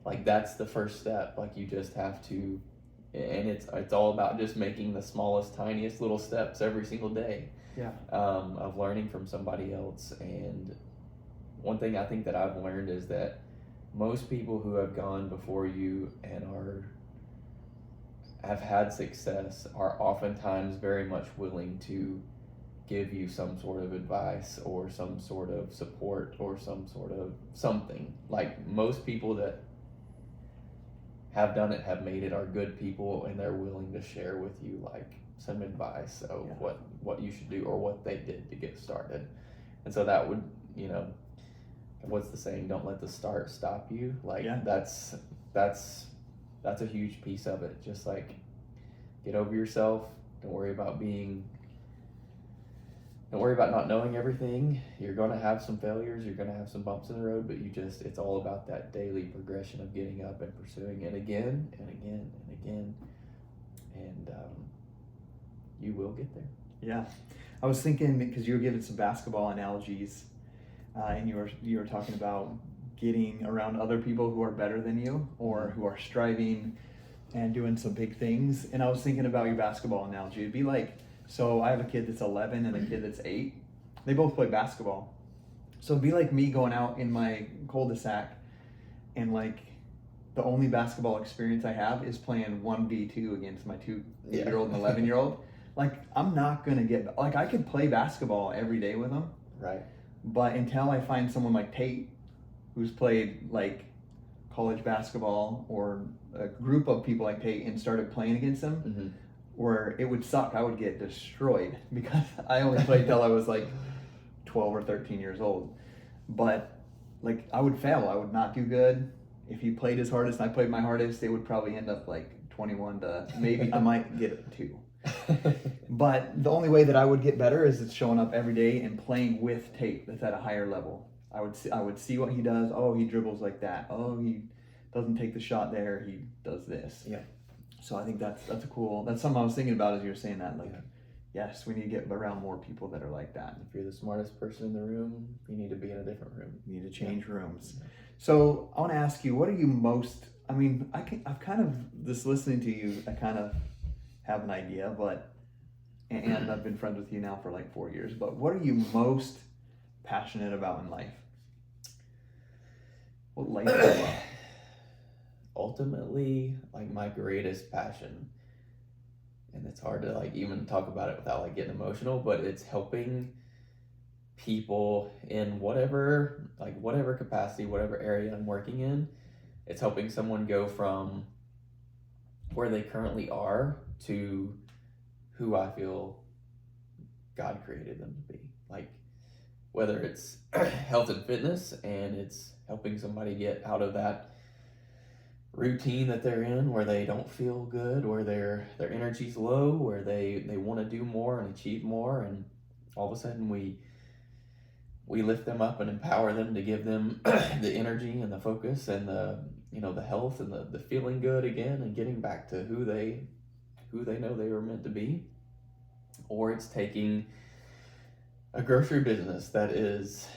Like that's the first step. Like you just have to, and it's all about just making the smallest, tiniest little steps every single day. Yeah. Of learning from somebody else. And one thing I think that I've learned is that most people who have gone before you and have had success are oftentimes very much willing to give you some sort of advice or some sort of support or some sort of something. Like most people that have done it, have made it, are good people, and they're willing to share with you like some advice of what you should do or what they did to get started. And so that would, what's the saying? Don't let the start stop you. Like that's a huge piece of it. Just like get over yourself. Don't worry about not knowing everything. You're going to have some failures. You're going to have some bumps in the road, but it's all about that daily progression of getting up and pursuing it again and again and again. And you will get there. Yeah. I was thinking, because you were giving some basketball analogies, and you were talking about getting around other people who are better than you or who are striving and doing some big things. And I was thinking about your basketball analogy. It'd be like, so I have a kid that's 11 and a kid that's 8. They both play basketball. So it'd be like me going out in my cul-de-sac and like the only basketball experience I have is playing 1v2 against my 8-year-old and 11-year-old. Like I'm not going to get, like I could play basketball every day with them. Right. But until I find someone like Tate who's played like college basketball or a group of people like Tate and started playing against them, where it would suck. I would get destroyed because I only played till I was like 12 or 13 years old. But like I would fail. I would not do good. If he played his hardest and I played my hardest, it would probably end up like 21 to maybe I might get a 2. But the only way that I would get better is it's showing up every day and playing with Tate that's at a higher level. I would see what he does. Oh, he dribbles like that. Oh, he doesn't take the shot there. He does this. Yeah. So I think that's something I was thinking about as you were saying that. Like, Yeah. yes, we need to get around more people that are like that. If you're the smartest person in the room, you need to be in a different room. You need to change rooms. Yeah. So I want to ask you, what are you most? I mean, I've kind of just listening to you. I kind of have an idea, but and I've been friends with you now for like 4 years. But what are you most passionate about in life? What life is about? Ultimately, like my greatest passion, and it's hard to like even talk about it without like getting emotional, but it's helping people in whatever capacity, whatever area I'm working in. It's helping someone go from where they currently are to who I feel God created them to be. Like whether it's health and fitness, and it's helping somebody get out of that routine that they're in where they don't feel good, where their energy's low, where they want to do more and achieve more, and all of a sudden we lift them up and empower them to give them the energy and the focus and the health and the feeling good again and getting back to who they know they were meant to be. Or it's taking a grocery business that is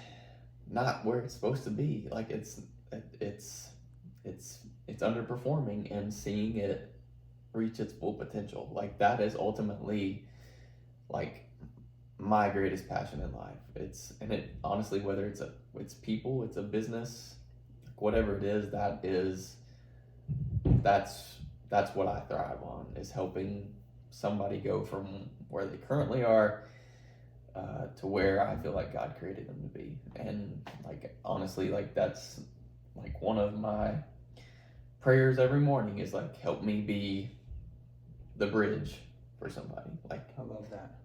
not where it's supposed to be, like it's underperforming, and seeing it reach its full potential. Like that is ultimately like my greatest passion in life. It's honestly, whether it's people, it's a business, whatever it is, that's what I thrive on, is helping somebody go from where they currently are to where I feel like God created them to be. And like honestly, like that's like one of my prayers every morning, is like, help me be the bridge for somebody. Like, I love that.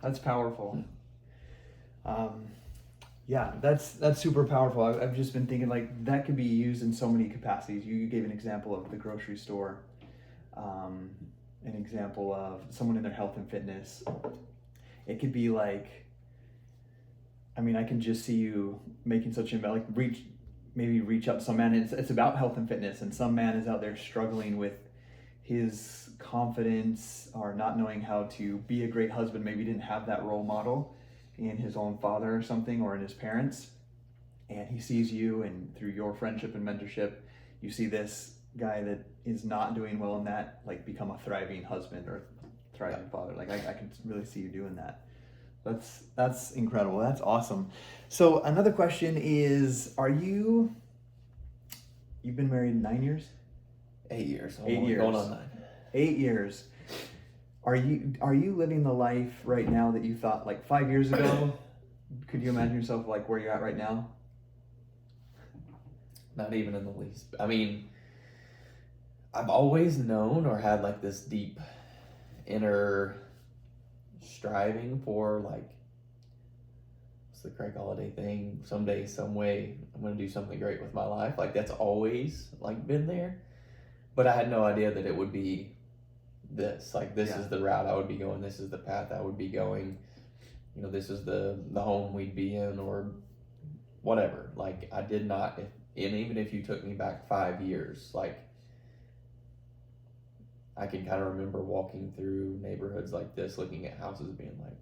That's powerful. Yeah, that's super powerful. I've just been thinking like that could be used in so many capacities. You gave an example of the grocery store, an example of someone in their health and fitness. It could be like, I mean, I can just see you making such a like reach out to some man. It's about health and fitness, and some man is out there struggling with his confidence or not knowing how to be a great husband. Maybe didn't have that role model in his own father or something, or in his parents, and he sees you, and through your friendship and mentorship, you see this guy that is not doing well in that, like, become a thriving husband or thriving father. Like I can really see you doing that. That's incredible. That's awesome. So another question is, you've been married 9 years? 8 years. 8 years. Going on 9. 8 years. Are you living the life right now that you thought like 5 years ago? Could you imagine yourself like where you're at right now? Not even in the least. I mean, I've always known or had like this deep inner striving for, like, what's the Craig Holiday thing? Someday, some way, I'm going to do something great with my life. Like that's always like been there. But I had no idea that it would be this. Like this is the route I would be going. This is the path I would be going. You know, this is the home we'd be in, or whatever. Like I did not, and even if you took me back 5 years, like I can kind of remember walking through neighborhoods like this, looking at houses, being like,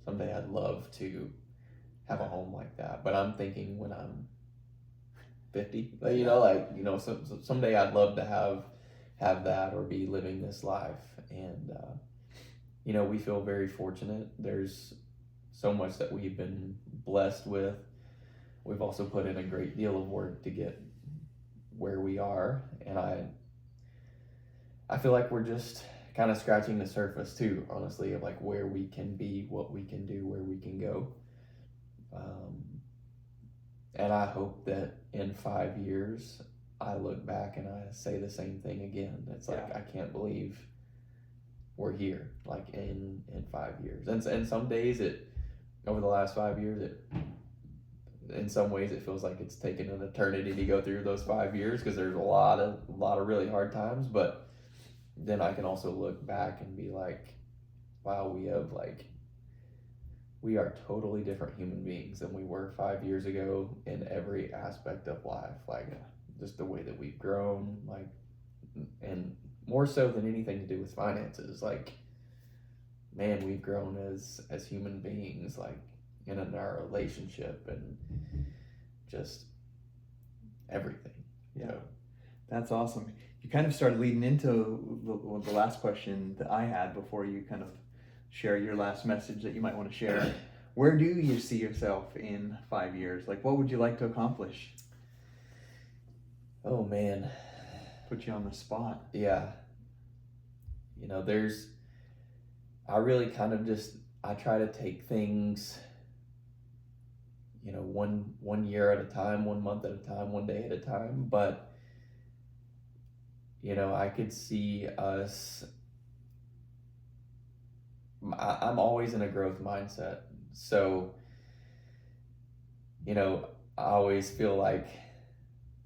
someday I'd love to have a home like that. But I'm thinking when I'm 50, you know, like, you know, someday I'd love to have that, or be living this life. And you know, we feel very fortunate. There's so much that we've been blessed with. We've also put in a great deal of work to get where we are, and I feel like we're just kind of scratching the surface too, honestly, of like where we can be, what we can do, where we can go. And I hope that in 5 years, I look back and I say the same thing again. It's like, I can't believe we're here, like in 5 years. And some days over the last 5 years, in some ways it feels like it's taken an eternity to go through those 5 years, because there's a lot of really hard times. But then I can also look back and be like, wow, we have like we are totally different human beings than we were 5 years ago in every aspect of life. Like, just the way that we've grown, like, and more so than anything to do with finances. Like, man, we've grown as human beings, like in our relationship and just everything. Yeah, that's awesome. You kind of started leading into the last question that I had before you kind of share your last message that you might want to share. Where do you see yourself in 5 years? Like, what would you like to accomplish? Oh man, put you on the spot. Yeah, I really kind of I try to take things, one year at a time, 1 month at a time, 1 day at a time. But I could see us. I'm always in a growth mindset, so I always feel like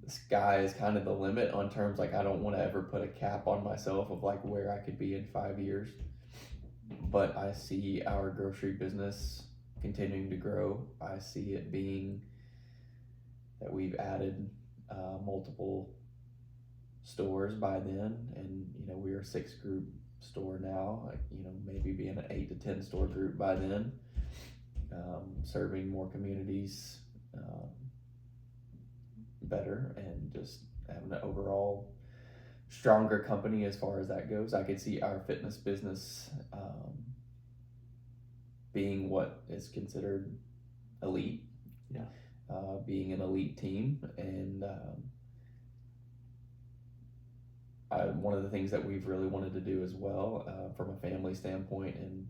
the sky is kind of the limit on terms, like, I don't want to ever put a cap on myself of like where I could be in 5 years. But I see our grocery business continuing to grow. I see it being that we've added multiple stores by then, and we're a 6-group store now, like, maybe being an 8 to 10 store group by then, serving more communities better, and just having an overall stronger company as far as that goes. I could see our fitness business being what is considered elite. Yeah. Being an elite team, and one of the things that we've really wanted to do as well, from a family standpoint and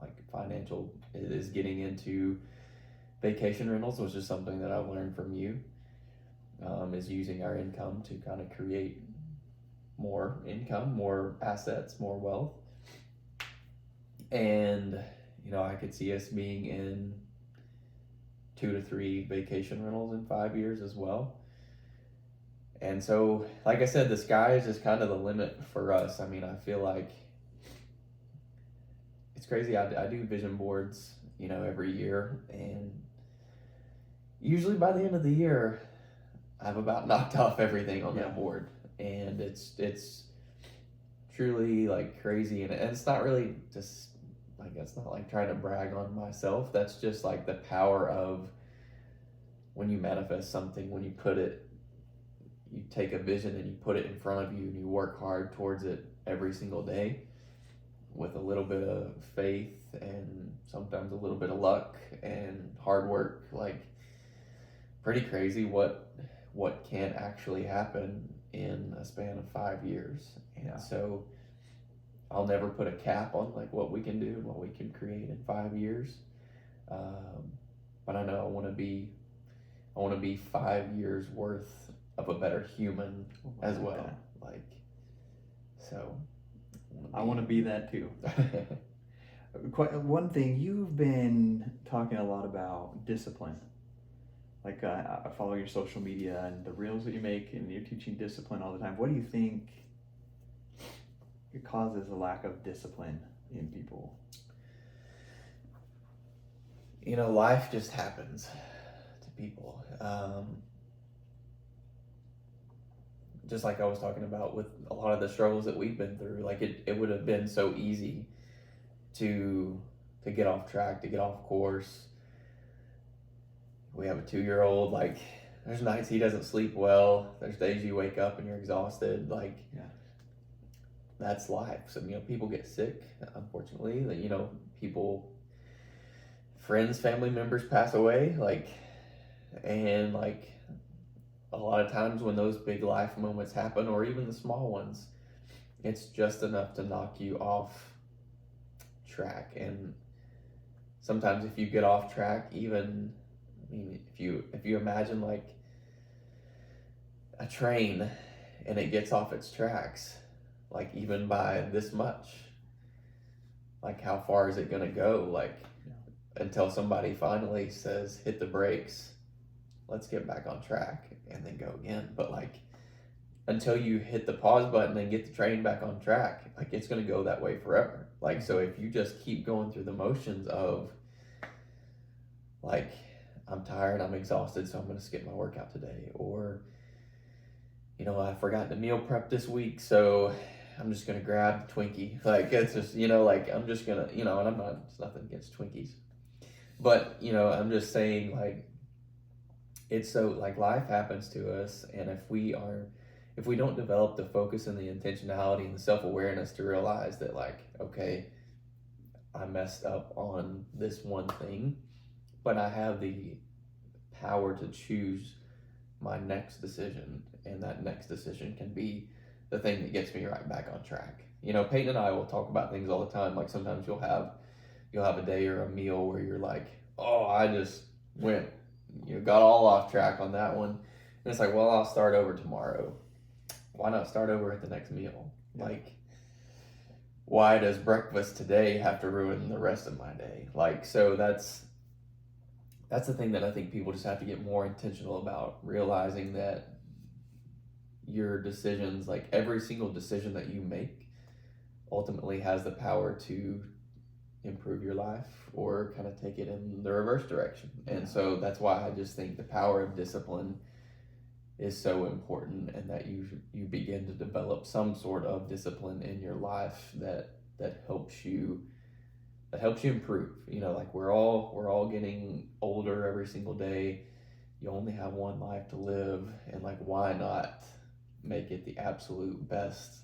like financial, is getting into vacation rentals, which is something that I've learned from you, is using our income to kind of create more income, more assets, more wealth. And I could see us being in 2 to 3 vacation rentals in 5 years as well. And so, like I said, the sky is just kind of the limit for us. I mean, I feel like it's crazy. I do vision boards, every year, and usually by the end of the year, I've about knocked off everything on that board, and it's truly like crazy. And it's not really just like, it's not like trying to brag on myself. That's just like the power of when you manifest something, when you take a vision and you put it in front of you and you work hard towards it every single day with a little bit of faith and sometimes a little bit of luck and hard work. Like, pretty crazy what can actually happen in a span of 5 years. And so I'll never put a cap on like what we can do and what we can create in 5 years. But I know I want to be 5 years worth of a better human as well. Like, so I want to be that too. One thing, you've been talking a lot about discipline. Like, I follow your social media and the reels that you make, and you're teaching discipline all the time. What do you think it causes a lack of discipline in people? Life just happens to people. Just like I was talking about with a lot of the struggles that we've been through, like it would have been so easy to get off track, to get off course. We have a 2-year-old, like, there's nights he doesn't sleep well. There's days you wake up and you're exhausted. Like, that's life. So, people get sick, unfortunately. Friends, family members pass away. And a lot of times when those big life moments happen, or even the small ones, it's just enough to knock you off track. And sometimes if you get off track, if you imagine like a train and it gets off its tracks, like even by this much, like how far is it going to go? Until somebody finally says, hit the brakes, let's get back on track, and then go again. But until you hit the pause button and get the train back on track, it's going to go that way forever. Like, so if you just keep going through the motions of like, I'm tired, I'm exhausted, so I'm going to skip my workout today, or I forgot to meal prep this week, so I'm just going to grab the Twinkie. Like, it's just, like, I'm just going to, and I'm not, it's nothing against Twinkies. But, I'm just saying, like, it's so, like, life happens to us, and if we don't develop the focus and the intentionality and the self-awareness to realize that, like, okay, I messed up on this one thing, but I have the power to choose my next decision, and that next decision can be the thing that gets me right back on track. Peyton and I will talk about things all the time. Like, sometimes you'll have a day or a meal where you're like, oh, I just went, got all off track on that one. And it's like, well, I'll start over tomorrow. Why not start over at the next meal? Yeah. Like, why does breakfast today have to ruin the rest of my day? Like, so that's the thing that I think people just have to get more intentional about, realizing that your decisions, like every single decision that you make, ultimately has the power to improve your life or kind of take it in the reverse direction. And so that's why I just think the power of discipline is so important, and that you begin to develop some sort of discipline in your life that helps you improve. Like, we're all getting older every single day. You only have one life to live, and like, why not make it the absolute best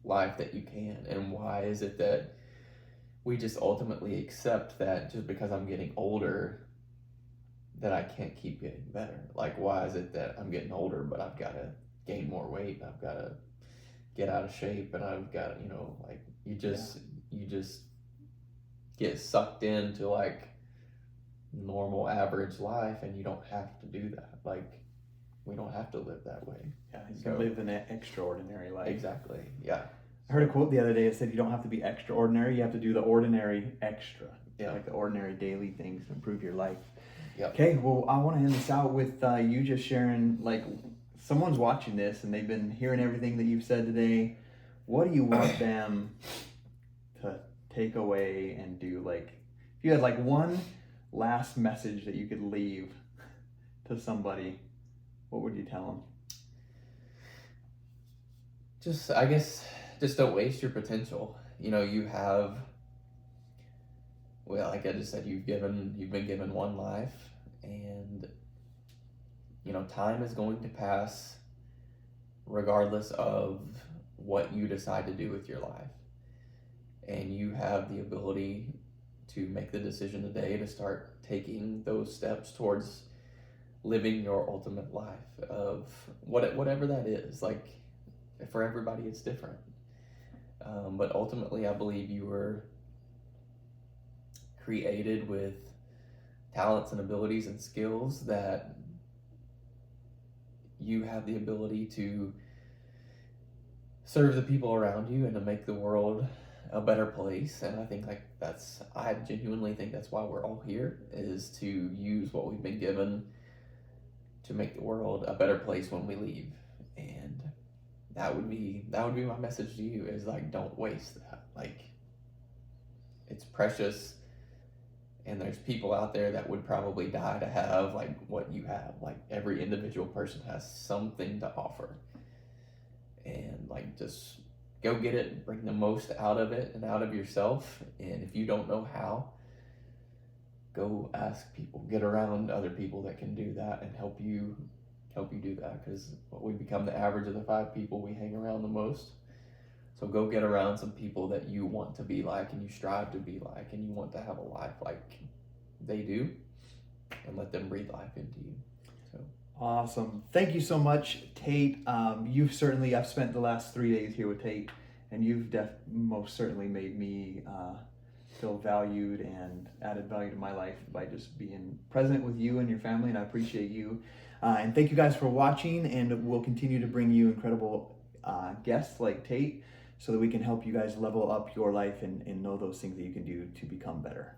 life that you can? And why is it that we just ultimately accept that just because I'm getting older that I can't keep getting better? Like, why is it that I'm getting older but I've got to gain more weight, I've got to get out of shape, and I've got, like, you just get sucked into like normal average life, and you don't have to do that. Like, we don't have to live that way. Yeah, you can live an extraordinary life. Exactly. Yeah. I heard a quote the other day that said you don't have to be extraordinary, you have to do the ordinary extra. Yeah. Like the ordinary daily things to improve your life. Yep. Okay, well, I want to end this out with you just sharing, like, someone's watching this and they've been hearing everything that you've said today. What do you want them to take away and do? Like, if you had like one last message that you could leave to somebody, what would you tell them? I guess just don't waste your potential. You have, well, like I just said, you've been given one life, and time is going to pass regardless of what you decide to do with your life. And you have the ability to make the decision today to start taking those steps towards living your ultimate life of whatever that is. Like, for everybody it's different. But ultimately, I believe you were created with talents and abilities and skills that you have the ability to serve the people around you and to make the world a better place. And I think I genuinely think that's why we're all here, is to use what we've been given to make the world a better place when we leave. And that would be my message to you, is like, don't waste that. Like, it's precious, and there's people out there that would probably die to have like what you have. Like, every individual person has something to offer, and like, just go get it, bring the most out of it and out of yourself. And if you don't know how, go ask people, get around other people that can do that and help you do that, because we become the average of the 5 people we hang around the most. So go get around some people that you want to be like, and you strive to be like, and you want to have a life like they do, and let them breathe life into you. So Awesome. Thank you so much, Tate. I've spent the last 3 days here with Tate, and you've most certainly made me feel valued and added value to my life by just being present with you and your family, and I appreciate you. And thank you guys for watching, and we'll continue to bring you incredible guests like Tate so that we can help you guys level up your life and know those things that you can do to become better.